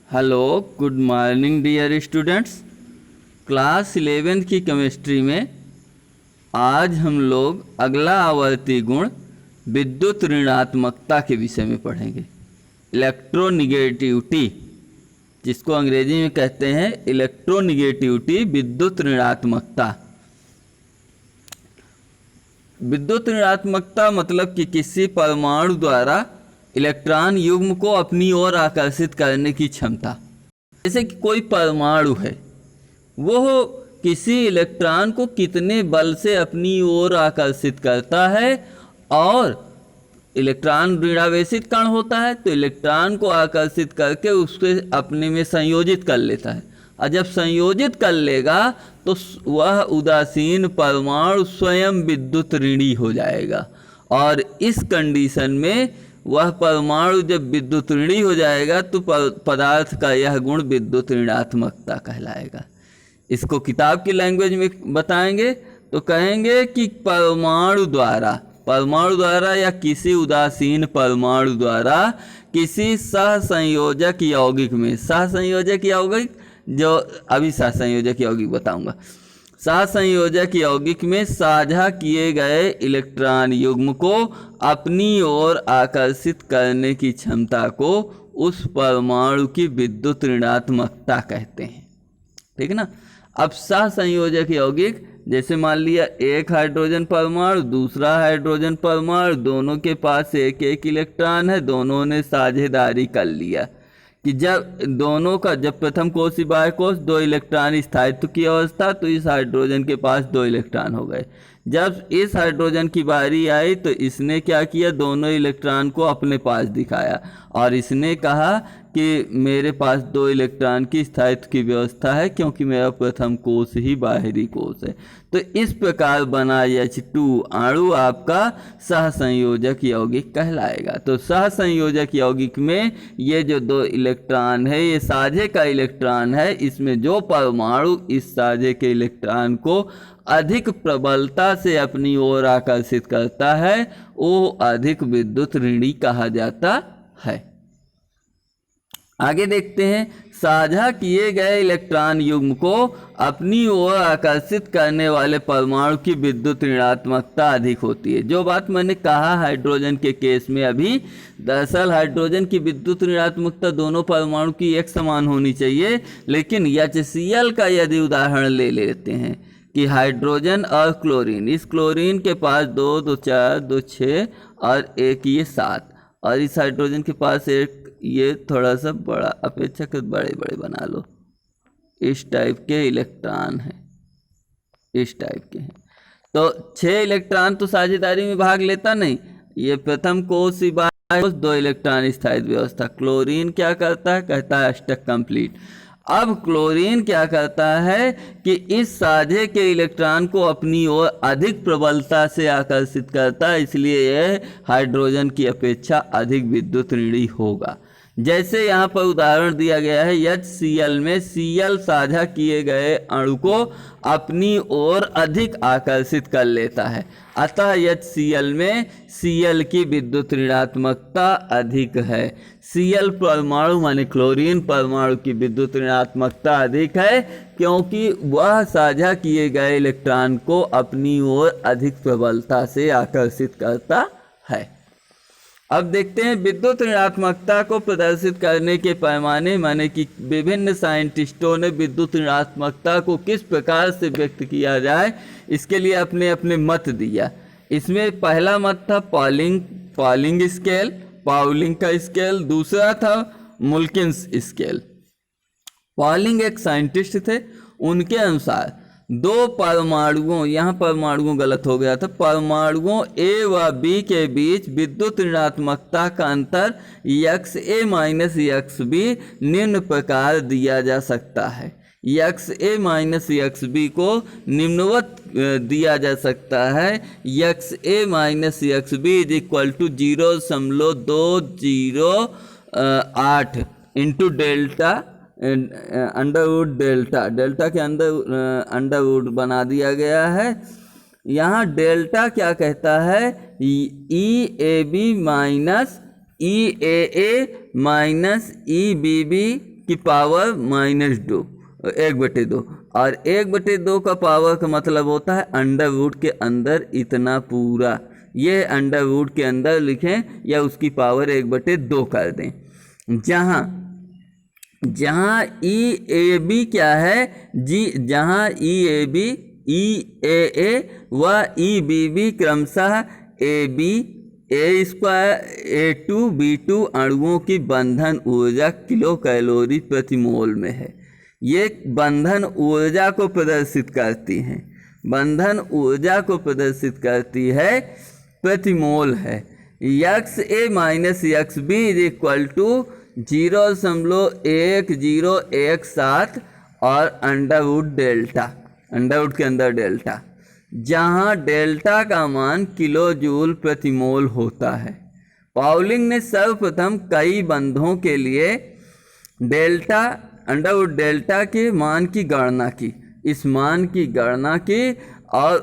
Hello, good morning dear students. Class 11 की chemistry में आज हम लोग अगला आवर्ती गुण विद्युत ऋणात्मकता के विषय में पढ़ेंगे। इलेक्ट्रोनिगेटिविटी, जिसको अंग्रेजी में कहते हैं इलेक्ट्रोनिगेटिविटी, विद्युत ऋणात्मकता। विद्युत ऋणात्मकता मतलब कि किसी परमाणु द्वारा इलेक्ट्रॉन युग्म को अपनी ओर आकर्षित करने की क्षमता। जैसे कि कोई परमाणु है, वो किसी इलेक्ट्रॉन को कितने बल से अपनी ओर आकर्षित करता है, और इलेक्ट्रॉन ऋणावेशित कण होता है तो इलेक्ट्रॉन को आकर्षित करके उसके अपने में संयोजित कर लेता है, और जब संयोजित कर लेगा तो वह उदासीन परमाणु स्वयं विद्युत ऋणी हो जाएगा। और इस कंडीशन में वह परमाणु जब विद्युत ऋणी हो जाएगा तो पदार्थ का यह गुण विद्युत ऋणात्मकता कहलाएगा। इसको किताब की लैंग्वेज में बताएंगे तो कहेंगे कि परमाणु द्वारा या किसी उदासीन परमाणु द्वारा किसी सहसंयोजक यौगिक में, सहसंयोजक यौगिक जो अभी सहसंयोजक यौगिक बताऊंगा, सहसंयोजक यौगिक में साझा किए गए इलेक्ट्रॉन युग्म को अपनी ओर आकर्षित करने की क्षमता को उस परमाणु की विद्युत ऋणात्मकता कहते हैं। ठीक है ना। अब सहसंयोजक यौगिक, जैसे मान लिया एक हाइड्रोजन परमाणु, दूसरा हाइड्रोजन परमाणु, दोनों के पास एक एक इलेक्ट्रॉन है, दोनों ने साझेदारी कर लिया कि जब प्रथम कोश बाह्य कोश, 2 इलेक्ट्रॉन स्थायित्व की अवस्था, तो इस हाइड्रोजन के पास 2 इलेक्ट्रॉन हो गए। जब इस हाइड्रोजन की बारी आई तो इसने क्या किया, दोनों इलेक्ट्रॉन को अपने पास दिखाया और इसने कहा कि मेरे पास 2 इलेक्ट्रॉन की स्थायित्व की व्यवस्था है क्योंकि मेरा प्रथम कोश ही बाहरी कोश है। तो इस प्रकार बना H2 अणु आपका सहसंयोजक यौगिक कहलाएगा। तो सहसंयोजक यौगिक में ये जो 2 इलेक्ट्रॉन है, ये साझे का इलेक्ट्रॉन है, इसमें जो परमाणु इस साझे के इलेक्ट्रॉन को अधिक प्रबलता से अपनी ओर आकर्षित करता है वो अधिक विद्युत ऋणी कहा जाता है। आगे देखते हैं, साझा किए गए इलेक्ट्रॉन युग्म को अपनी ओर आकर्षित करने वाले परमाणु की विद्युत ऋणात्मकता अधिक होती है। जो बात मैंने कहा हाइड्रोजन के केस में अभी, दरअसल हाइड्रोजन की विद्युत ऋणात्मकता दोनों परमाणु की एक समान होनी चाहिए, लेकिन HCl का यदि उदाहरण ले लेते हैं कि हाइड्रोजन और क्लोरीन, इस क्लोरीन के पास 2, 2, 4, 2, 6 और एक ये 7, और इस हाइड्रोजन के पास एक ये थोड़ा सा बड़ा, अपेक्षाकृत बड़े बड़े बना लो, इस टाइप के इलेक्ट्रॉन हैं, इस टाइप के हैं। तो 6 इलेक्ट्रॉन तो साझेदारी में भाग लेता नहीं, ये प्रथम कोश बाह्य कोश, 2 इलेक्ट्रॉन स्थायित्व व्यवस्था। क्लोरीन क्या करता है, कहता है अष्टक कंप्लीट। अब क्लोरीन क्या करता है कि इस साझे के इलेक्ट्रॉन को अपनी ओर अधिक प्रबलता से आकर्षित करता है, इसलिए यह हाइड्रोजन की अपेक्षा अधिक विद्युत ऋणी होगा। जैसे यहाँ पर उदाहरण दिया गया है, HCl में Cl साझा किए गए अणु को अपनी ओर अधिक आकर्षित कर लेता है, अतः HCl में Cl की विद्युत ऋणात्मकता अधिक है। Cl परमाणु माने क्लोरीन परमाणु की विद्युत ऋणात्मकता अधिक है क्योंकि वह साझा किए गए इलेक्ट्रॉन को अपनी ओर अधिक प्रबलता से आकर्षित करता है। अब देखते हैं विद्युत ऋणात्मकता को प्रदर्शित करने के पैमाने, माने कि विभिन्न साइंटिस्टों ने विद्युत ऋणात्मकता को किस प्रकार से व्यक्त किया जाए, इसके लिए अपने अपने मत दिया। इसमें पहला मत था पॉलिंग स्केल, पाउलिंग का स्केल, दूसरा था मुल्किन्स स्केल। पॉलिंग एक साइंटिस्ट थे, उनके अनुसार 2 परमाणुओं, यहाँ परमाणुओं गलत हो गया था, परमाणुओं A व B के बीच विद्युत ऋणात्मकता का अंतर XA माइनस XB निम्न प्रकार दिया जा सकता है। XA माइनस XB को निम्नवत दिया जा सकता है, XA minus XB is equal to 0.208 into delta under root delta के अंदर अंडरवुड बना दिया गया है। यहाँ डेल्टा क्या कहता है, EAB minus EAA minus EBB की पावर -2, 1/2, और 1/2 का पावर का मतलब होता है अंडर रूट के अंदर इतना पूरा, ये अंडर रूट के अंदर लिखें या उसकी पावर 1/2 कर दें। जहाँ EAB क्या है जी, जहाँ EAB EAA व EBB क्रमशः AB A² A2 B2 अणुओं की बंधन ऊर्जा किलो कैलोरी प्रति मोल में है। ये बंधन ऊर्जा को प्रदर्शित करती हैं, बंधन ऊर्जा को प्रदर्शित करती है, प्रति मोल है। XA minus XB is equal to 0.1017 और under root delta, under root के अंदर डेल्टा, जहाँ डेल्टा का मान किलो जूल प्रति मोल होता है। पाउलिंग ने सर्वप्रथम कई बंधों के लिए डेल्टा, अंडर रूट डेल्टा के मान की गणना की, इस मान की गणना की और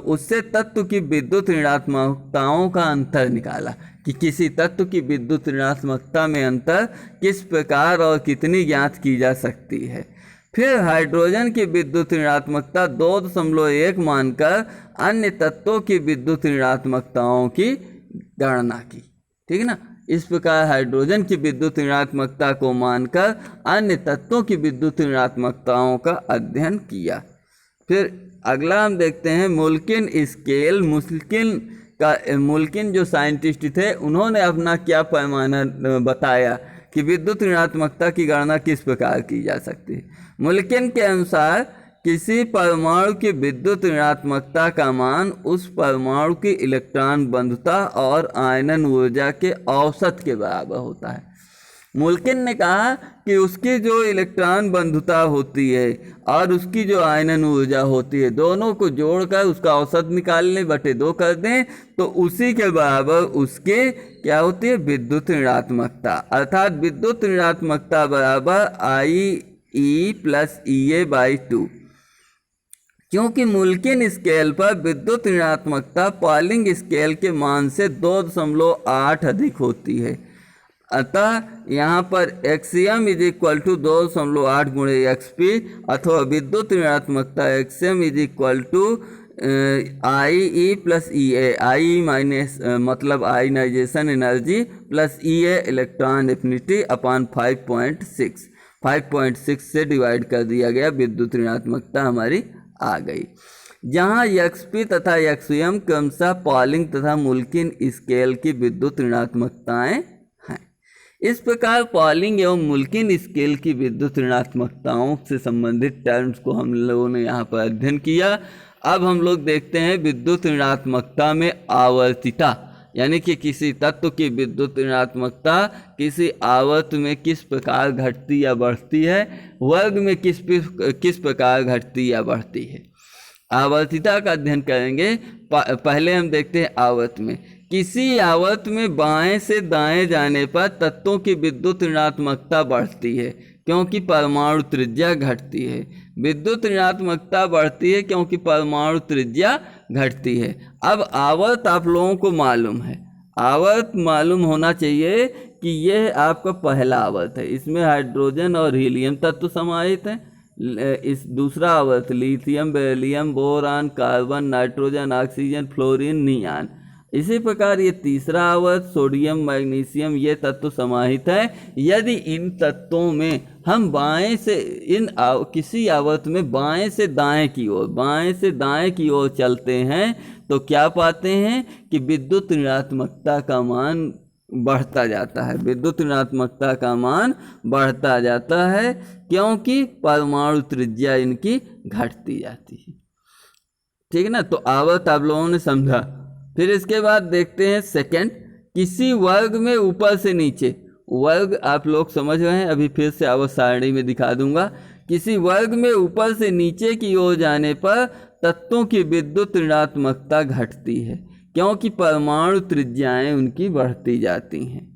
उससे तत्व की विद्युत ऋणात्मकताओं का अंतर निकाला कि किसी तत्व की विद्युत ऋणात्मकता में अंतर किस प्रकार और कितनी ज्ञात की जा सकती है। फिर हाइड्रोजन की विद्युत ऋणात्मकता 2.1 मानकर अन्य तत्वों की विद्युत ऋणात्मकताओं की गणना की, ठीक है ना। इस प्रकार हाइड्रोजन की विद्युत ऋणात्मकता को मानकर अन्य तत्वों की विद्युत ऋणात्मकताओं का अध्ययन किया। फिर अगला हम देखते हैं मुल्किन स्केल। मुल्किन जो साइंटिस्ट थे उन्होंने अपना क्या पैमाना बताया कि विद्युत ऋणात्मकता की गणना किस प्रकार की जा सकती है। मुल्किन के अनुसार किसी परमाणु की विद्युत ऋणात्मकता का मान उस परमाणु की इलेक्ट्रॉन बंधुता और आयनन ऊर्जा के औसत के बराबर होता है। मुल्किन ने कहा कि उसकी जो इलेक्ट्रॉन बंधुता होती है और उसकी जो आयनन ऊर्जा होती है, दोनों को जोड़कर उसका औसत निकाल लें, बटे 2 कर दें, तो उसी के बराबर उसके क्या होती है, विद्युत ऋणात्मकता। अर्थात विद्युत ऋणात्मकता बराबर IE + EA/2। क्योंकि मुल्किन स्केल पर विद्युत ऋणात्मकता पॉलिंग स्केल के मान से 2.8 अधिक होती है, अतः यहाँ पर XM इज इक्वल टू 2.8 गुणे XP अथवा विद्युत ऋणात्मकता XM is equal to IE + EA, IE minus मतलब ionization energy plus EA electron affinity upon 5.6 से डिवाइड कर दिया गया, विद्युत ऋणात्मकता हमारी आ गई। जहाँ XP तथा XM क्रमशः पॉलिंग तथा मुल्किन स्केल की विद्युत ऋणात्मकताएं हैं। इस प्रकार पॉलिंग एवं मुल्किन स्केल की विद्युत ऋणात्मकताओं से संबंधित टर्म्स को हम लोगों ने यहाँ पर अध्ययन किया। अब हम लोग देखते हैं विद्युत ऋणात्मकता में आवर्तिता, यानी कि किसी तत्व की विद्युत ऋणात्मकता किसी आवर्त में किस प्रकार घटती या बढ़ती है, वर्ग में किस प्रकार घटती या बढ़ती है। आवर्तिता का अध्ययन करेंगे। पहले हम देखते हैं आवर्त में। किसी आवर्त में बाएं से दाएं जाने पर तत्वों की विद्युत ऋणात्मकता बढ़ती है क्योंकि परमाणु त्रिज्या घटती है। विद्युत ऋणात्मकता बढ़ती है क्योंकि परमाणु त्रिज्या घटती है। अब आवर्त आप लोगों को मालूम है, आवर्त मालूम होना चाहिए कि यह आपका पहला आवर्त है, इसमें हाइड्रोजन और हीलियम तत्व समाहित हैं। इस दूसरा आवर्त lithium, beryllium, boron, carbon, nitrogen, oxygen, fluorine, neon. इसी प्रकार ये तीसरा आवर्त सोडियम, मैग्नीशियम ये तत्व समाहित है। यदि इन तत्वों में हम बाएं से किसी आवर्त में बाएं से दाएं की ओर चलते हैं तो क्या पाते हैं कि विद्युत ऋणात्मकता का मान बढ़ता जाता है, विद्युत ऋणात्मकता का मान बढ़ता जाता है क्योंकि परमाणु त्रिज्या इनकी घटती जाती है। ठीक है ना, तो आवर्त आप लोगों ने समझा। फिर इसके बाद देखते हैं सेकंड, किसी वर्ग में ऊपर से नीचे, वर्ग आप लोग समझ रहे हैं, अभी फिर से आवर्त सारणी में दिखा दूंगा। किसी वर्ग में ऊपर से नीचे की ओर जाने पर तत्वों की विद्युत ऋणात्मकता घटती है क्योंकि परमाणु त्रिज्याएं उनकी बढ़ती जाती हैं।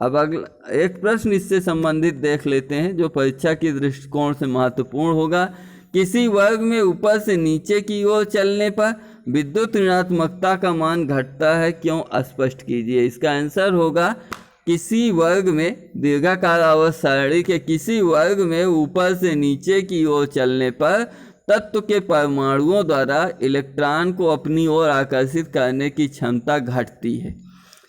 अब अगला एक प्रश्न इससे संबंधित देख लेते हैं जो परीक्षा के दृष्टिकोण से महत्वपूर्ण होगा। किसी वर्ग में ऊपर से नीचे की ओर चलने पर विद्युत ऋणात्मकता का मान घटता है, क्यों, स्पष्ट कीजिए। इसका आंसर होगा किसी वर्ग में दीर्घाकार आवर्त सारणी के किसी वर्ग में ऊपर से नीचे की ओर चलने पर तत्व के परमाणुओं द्वारा इलेक्ट्रॉन को अपनी ओर आकर्षित करने की क्षमता घटती है,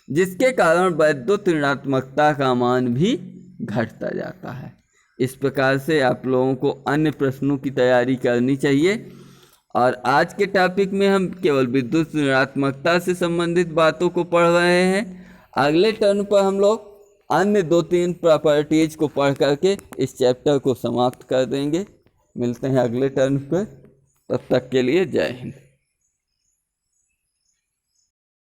जिसके कारण वैद्युत ऋणात्मकता का मान भी घटता जाता है। इस प्रकार से आप लोगों को अन्य प्रश्नों की तैयारी करनी चाहिए। और आज के टॉपिक में हम केवल विद्युत ऋणात्मकता से संबंधित बातों को पढ़ रहे हैं। अगले टर्न पर हम लोग अन्य 2-3 प्रॉपर्टीज को पढ़ करके इस चैप्टर को समाप्त कर देंगे। मिलते हैं अगले टर्न पर, तब तक के लिए जय हिंद।